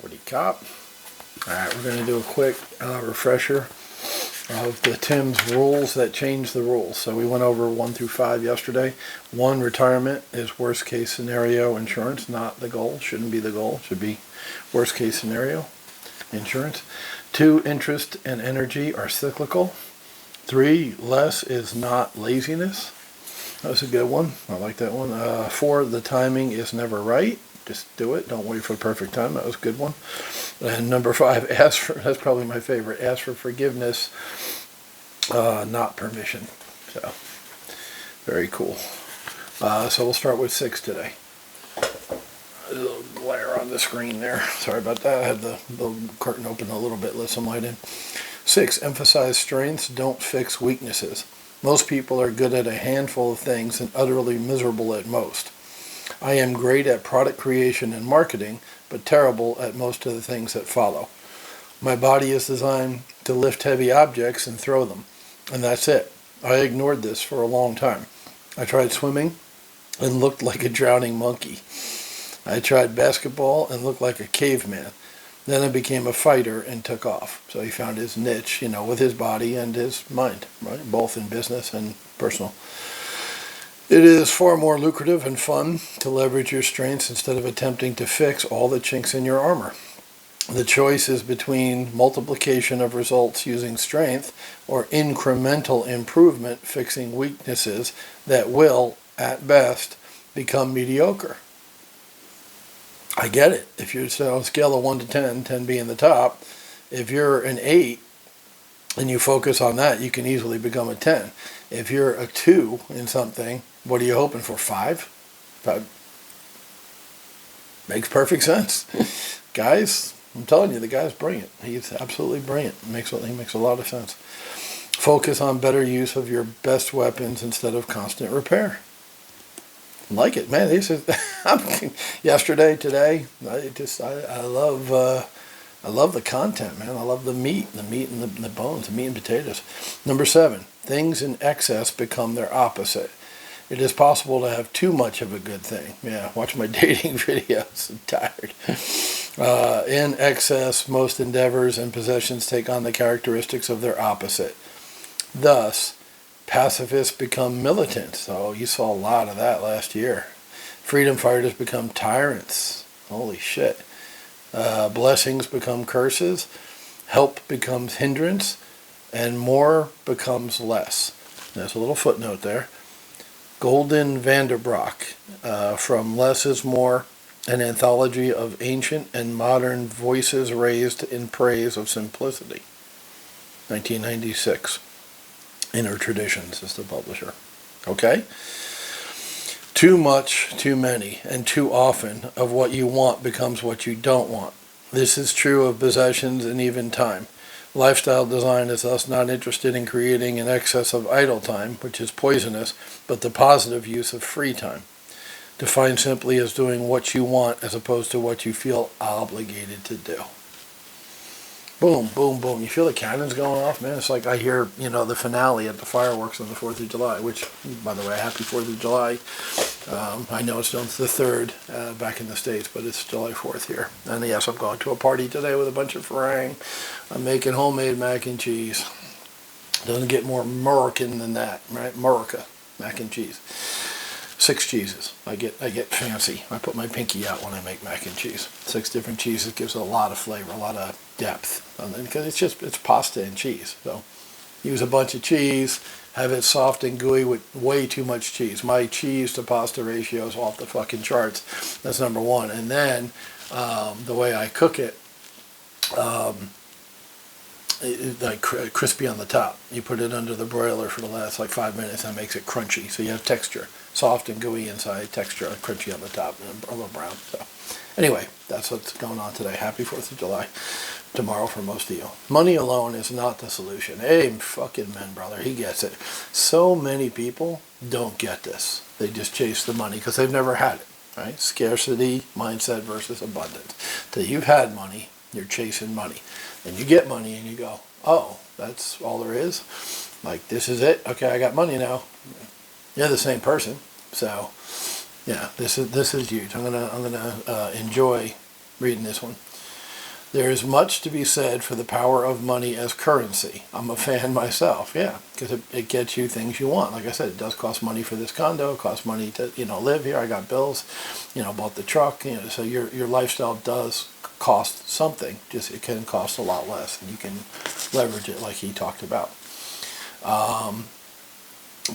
Woody Cop. Alright, we're going to do a quick refresher of the Tim's rules that change the rules. So we went over 1 through 5 yesterday. 1, retirement is worst case scenario insurance, not the goal. Shouldn't be the goal. Should be worst case scenario insurance. 2, interest and energy are cyclical. 3, less is not laziness. That was a good one. I like that one. 4, the timing is never right. Just do it. Don't wait for the perfect time. That was a good one. And number 5, that's probably my favorite. Ask for forgiveness, not permission. So, very cool. So we'll start with 6 today. A little glare on the screen there. Sorry about that. I had the curtain open a little bit, let some light in. 6, emphasize strengths, don't fix weaknesses. Most people are good at a handful of things and utterly miserable at most. I am great at product creation and marketing, but terrible at most of the things that follow. My body is designed to lift heavy objects and throw them, and that's it. I ignored this for a long time. I tried swimming and looked like a drowning monkey. I tried basketball and looked like a caveman. Then I became a fighter and took off. So he found his niche, with his body and his mind, right? Both in business and personal. It is far more lucrative and fun to leverage your strengths instead of attempting to fix all the chinks in your armor. The choice is between multiplication of results using strength or incremental improvement fixing weaknesses that will, at best, become mediocre. I get it. If you're on a scale of 1 to 10, 10 being the top, if you're an 8 and you focus on that, you can easily become a 10. If you're a 2 in something, what are you hoping for? 5? That makes perfect sense. Guys, I'm telling you, the guy's brilliant. He's absolutely brilliant. He makes a lot of sense. Focus on better use of your best weapons instead of constant repair. Like it, man. This is yesterday, today. I love the content, man. I love the meat and the bones, the meat and potatoes. Number 7, things in excess become their opposite. It is possible to have too much of a good thing. Yeah, watch my dating videos. I'm tired. In excess, most endeavors and possessions take on the characteristics of their opposite. Thus, pacifists become militants. So you saw a lot of that last year. Freedom fighters become tyrants. Holy shit. Blessings become curses. Help becomes hindrance. And more becomes less. There's a little footnote there. Golden Vanderbroek, from Less is More, an anthology of ancient and modern voices raised in praise of simplicity. 1996. Inner Traditions is the publisher. Okay? Too much, too many, and too often of what you want becomes what you don't want. This is true of possessions and even time. Lifestyle design is thus not interested in creating an excess of idle time, which is poisonous, but the positive use of free time. Defined simply as doing what you want as opposed to what you feel obligated to do. Boom, boom, boom. You feel the cannons going off, man? It's like I hear, the finale at the fireworks on the 4th of July, which, by the way, happy 4th of July. I know it's the 3rd back in the States, but it's July 4th here. And yes, I'm going to a party today with a bunch of farang. I'm making homemade mac and cheese. Doesn't get more American than that, right? America, mac and cheese. 6 cheeses. I get fancy. I put my pinky out when I make mac and cheese. 6 different cheeses gives a lot of flavor, a lot of depth. Because it's pasta and cheese. So use a bunch of cheese, have it soft and gooey with way too much cheese. My cheese to pasta ratio is off the fucking charts. That's number 1. And then the way I cook it, like crispy on the top. You put it under the broiler for the last 5 minutes and it makes it crunchy. So you have texture. Soft and gooey inside, texture, crunchy on the top, and a little brown. So anyway, that's what's going on today. Happy 4th of July. Tomorrow for most of you. Money alone is not the solution. Hey, fucking man, brother, he gets it. So many people don't get this. They just chase the money because they've never had it. Right? Scarcity mindset versus abundance. Till you've had money, you're chasing money. Then you get money and you go, oh, that's all there is? This is it? Okay, I got money now. You're the same person. So, yeah, this is huge. I'm gonna enjoy reading this one. There is much to be said for the power of money as currency. I'm a fan myself, yeah, because it gets you things you want. Like I said, it does cost money for this condo. It costs money to live here. I got bills, bought the truck. So your lifestyle does cost something. Just it can cost a lot less, and you can leverage it like he talked about.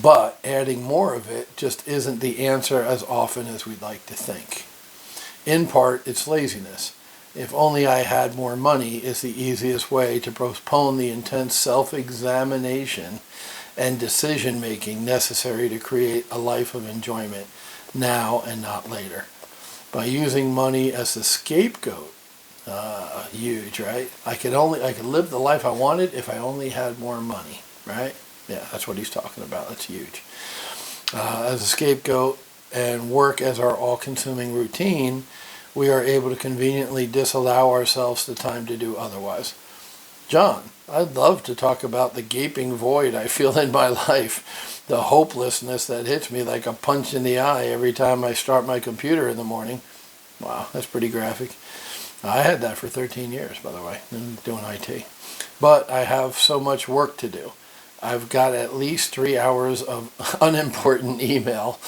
But adding more of it just isn't the answer as often as we'd like to think. In part, it's laziness. If only I had more money is the easiest way to postpone the intense self-examination and decision-making necessary to create a life of enjoyment now and not later. By using money as the scapegoat, huge, right? I could live the life I wanted if I only had more money, right? Yeah, that's what he's talking about. That's huge. As a scapegoat and work as our all-consuming routine, we are able to conveniently disallow ourselves the time to do otherwise. John, I'd love to talk about the gaping void I feel in my life, the hopelessness that hits me like a punch in the eye every time I start my computer in the morning. Wow, that's pretty graphic. I had that for 13 years, by the way, doing IT. But I have so much work to do. I've got at least 3 hours of unimportant email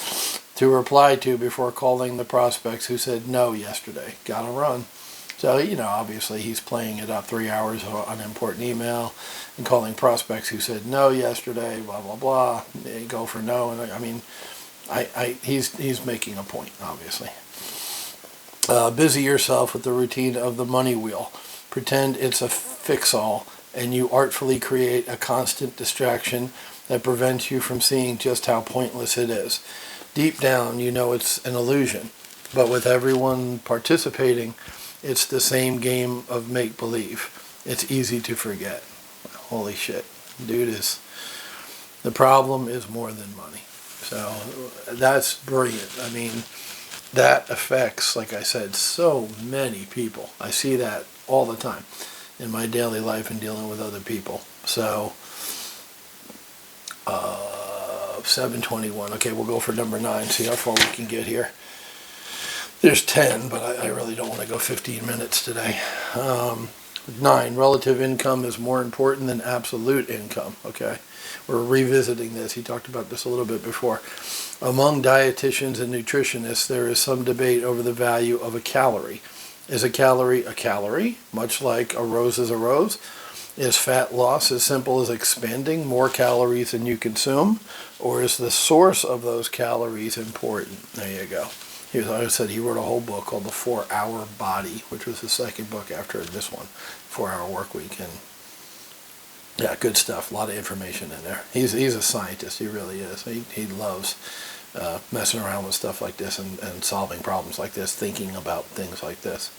to reply to before calling the prospects who said no yesterday. Gotta run. So, obviously he's playing it up, 3 hours of unimportant email and calling prospects who said no yesterday, blah, blah, blah. They go for no. And I mean, he's making a point, obviously. Busy yourself with the routine of the money wheel. Pretend it's a fix-all, and you artfully create a constant distraction that prevents you from seeing just how pointless it is. Deep down, you know it's an illusion, but with everyone participating, it's the same game of make-believe. It's easy to forget. Holy shit. Dude, the problem is more than money. So that's brilliant. I mean, that affects, like I said, so many people. I see that all the time in my daily life and dealing with other people. So 721. Okay, we'll go for number 9. See how far we can get here. There's 10, but I really don't want to go 15 minutes today. 9, relative income is more important than absolute income. Okay, we're revisiting this. He talked about this a little bit before. Among dietitians and nutritionists, there is some debate over the value of a calorie. Is a calorie, much like a rose is a rose? Is fat loss as simple as expending more calories than you consume? Or is the source of those calories important? There you go. Like I said, he wrote a whole book called The 4-Hour Body, which was the second book after this one, 4-Hour Workweek. And yeah, good stuff. A lot of information in there. He's a scientist. He really is. He loves messing around with stuff like this and solving problems like this, thinking about things like this.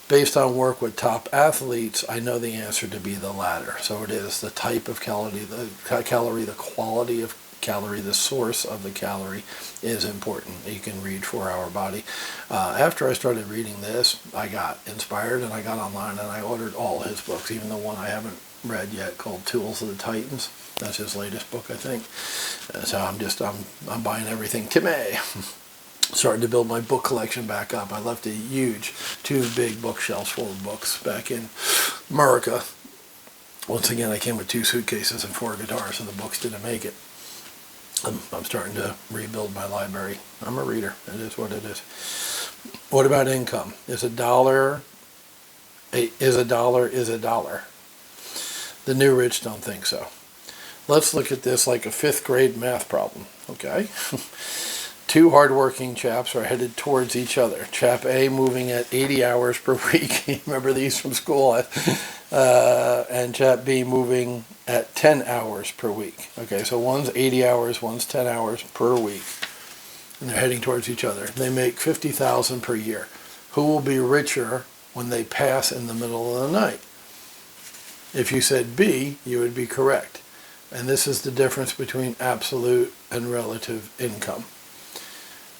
Based on work with top athletes, I know the answer to be the latter. So it is the type of calorie, the quality of calorie, the source of the calorie is important. You can read 4-Hour Body. After I started reading this, I got inspired and I got online and I ordered all his books, even the one I haven't read yet called Tools of the Titans. That's his latest book, I think. So I'm buying everything. Timmy! Starting to build my book collection back up. I left a huge 2 big bookshelves full of books back in America. Once again, I came with 2 suitcases and 4 guitars, so the books didn't make it. I'm starting to rebuild my library. I'm a reader. It is what it is. What about income? Is a dollar? The new rich don't think so. Let's look at this like a 5th grade math problem, okay? 2 hardworking chaps are headed towards each other. Chap A moving at 80 hours per week. Remember these from school? And chap B moving at 10 hours per week. Okay, so one's 80 hours, one's 10 hours per week. And they're heading towards each other. They make $50,000 per year. Who will be richer when they pass in the middle of the night? If you said B, you would be correct. And this is the difference between absolute and relative income.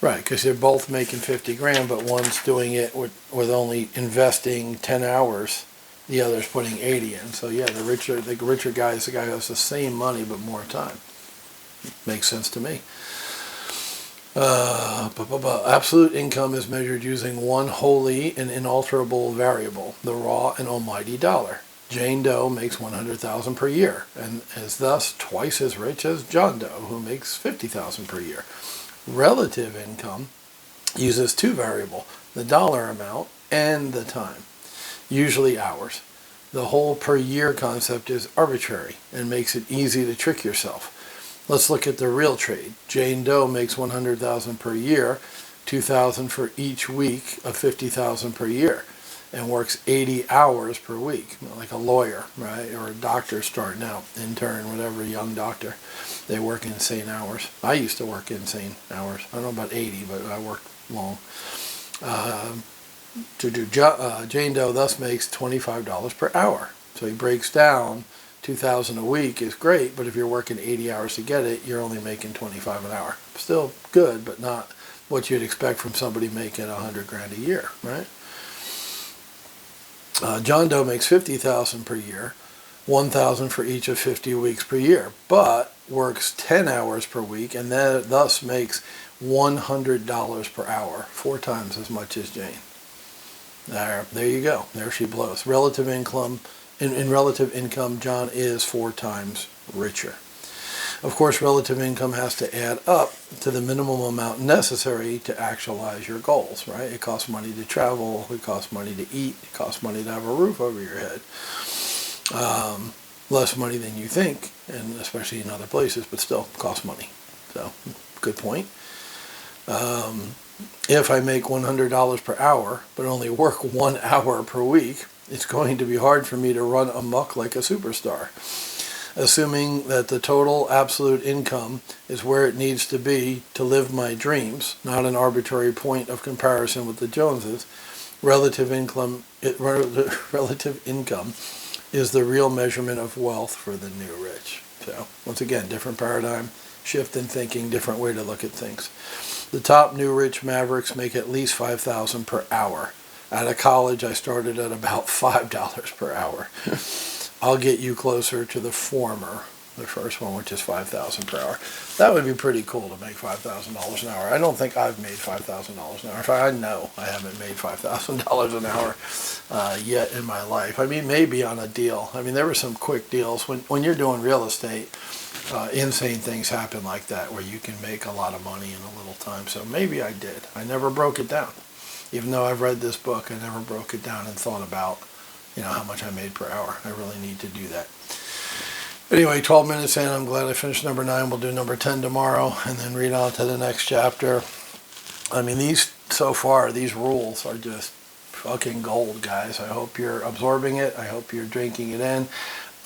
Right, because they're both making 50 grand, but one's doing it with only investing 10 hours, the other's putting 80 in. So yeah, the richer guy is the guy who has the same money but more time. Makes sense to me. Absolute income is measured using one wholly and inalterable variable, the raw and almighty dollar. Jane Doe makes $100,000 per year and is thus twice as rich as John Doe, who makes $50,000 per year. Relative income uses two variables, the dollar amount and the time, usually hours. The whole per year concept is arbitrary and makes it easy to trick yourself. Let's look at the real trade. Jane Doe makes $100,000 per year, $2,000 for each week of $50,000 per year, and works 80 hours per week, like a lawyer, right? Or a doctor starting out, intern, whatever, young doctor. They work insane hours. I used to work insane hours. I don't know about 80, but I worked long. Jane Doe thus makes $25 per hour. So he breaks down $2,000 a week is great, but if you're working 80 hours to get it, you're only making $25 an hour. Still good, but not what you'd expect from somebody making $100,000 a year, right? John Doe makes $50,000 per year, $1,000 for each of 50 weeks per year, but works 10 hours per week and thus makes $100 per hour, 4 times as much as Jane. There you go. There she blows. Relative income. In relative income, John is 4 times richer. Of course, relative income has to add up to the minimum amount necessary to actualize your goals, right? It costs money to travel, it costs money to eat, it costs money to have a roof over your head. Less money than you think, and especially in other places, but still costs money. So, good point. If I make $100 per hour, but only work 1 hour per week, it's going to be hard for me to run amok like a superstar. Assuming that the total absolute income is where it needs to be to live my dreams, not an arbitrary point of comparison with the Joneses, relative income is the real measurement of wealth for the new rich. So, once again, different paradigm, shift in thinking, different way to look at things. The top new rich mavericks make at least $5,000 per hour. Out of college, I started at about $5 per hour. I'll get you closer to the former, the first one, which is $5,000 per hour. That would be pretty cool to make $5,000 an hour. I don't think I've made $5,000 an hour. In fact, I know I haven't made $5,000 an hour yet in my life. I mean, maybe on a deal. I mean, there were some quick deals. When you're doing real estate, insane things happen like that where you can make a lot of money in a little time. So maybe I did. I never broke it down. Even though I've read this book, I never broke it down and thought about, how much I made per hour. I really need to do that. Anyway, 12 minutes in, I'm glad I finished number 9. We'll do number 10 tomorrow and then read on to the next chapter. I mean, these rules are just fucking gold, guys. I hope you're absorbing it. I hope you're drinking it in.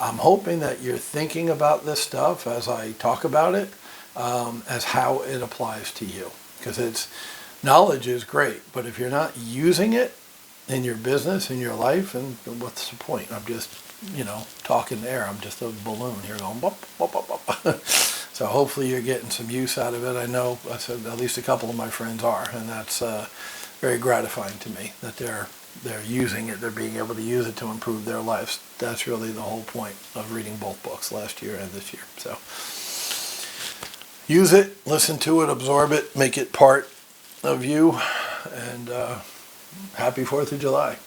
I'm hoping that you're thinking about this stuff as I talk about it, as how it applies to you. Because knowledge is great, but if you're not using it in your business, in your life, then what's the point? I'm just, talking air. I'm just a balloon here going bop, bop, bop, bop. So hopefully you're getting some use out of it. I know at least a couple of my friends are, and that's very gratifying to me that they're using it. They're being able to use it to improve their lives. That's really the whole point of reading both books last year and this year. So use it, listen to it, absorb it, make it part of you, and happy 4th of July.